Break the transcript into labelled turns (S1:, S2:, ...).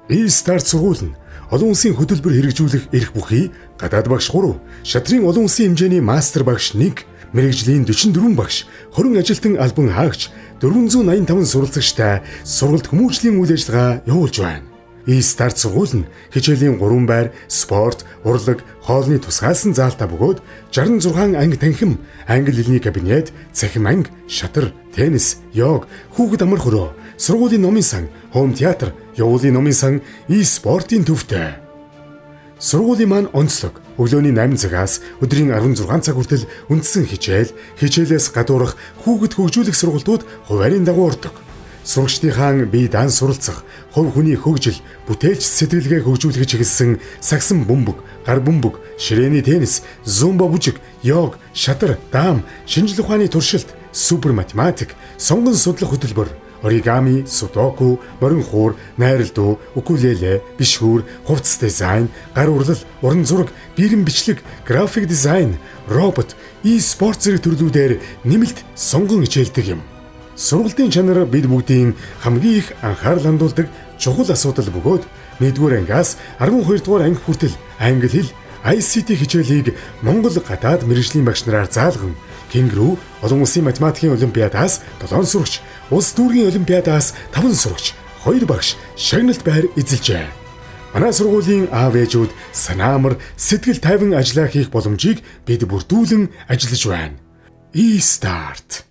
S1: E-Start сургууль нь олон улсын хөтөлбөр хэрэгжүүлэх эрх бүхий гадаад багш 3, шатрын олон улсын хэмжээний мастер багш 1, мэрэгжлийн 44 багш, 20 ажилтан албан хаагч, 485 суралцагчтай сургалт хүмүүжлийн үйл ажиллагаа явуулж байна. E-Start сургууль нь хичээлийн 3 байр, спорт, урлаг, хоолны тусгаалсан заалтай бөгөөд 66 анги танхим, англи хэлний кабинет, цахим анги, шатар, теннис, йог, хүүхэд амар хөрөө, сургуулийн номын сан, хоум театр, явуулын номын сан, e-спортын төвтэй. Сургуулийн маань онцлог. Өглөөний 8 цагаас өдрийн 16 цаг хүртэл үндсэн хичээлээс гадуурх хүүхэд хөгжүүлэх сургалтууд хуваарийн дагуу ордог. Сурагчдынхаа бие даан суралцах, хувь хүний хөгжил, бүтээлч сэтгэлгээ хөгжүүлэх чиглэсэн сагсан бөмбөг, гар бөмбөг, ширээний теннис, зумба бүжиг, йог, шатар, даам, шинжлэх ухааны туршилт, супер математик, сонгон судлах хөтөлбөр, оригами, судоку, морин хуур, найрал дуу, укулеле, бишгүүр, хувцас дизайн, гар урлал, уран зураг, биерэн бичлэг, график дизайн, робот, e-спорт зэрэг төрлүүдээр нэмэлт сонгон хичээлдэг юм. Сургалтын чанар бид бүгдийн хамгийн их анхаарал хандуулдаг чухал асуудал бөгөөд 1-р ангиас 12-р анги хүртэл англи хэл ICT хичээлийг Монгол гадаад мэргэжлийн багш нараар заалган Кенгрүү олон улсын математикийн олимпиадаас 7 сурагч, улс дүүргийн олимпиадаас 5 сурагч, 2 багш шагналт байр эзэлжээ. Манай сургуулийн аав ээжүүд санаамар сэтгэл тайван ажиллаа хийх боломжийг бид бүрдүүлэн ажиллаж байна. E-Start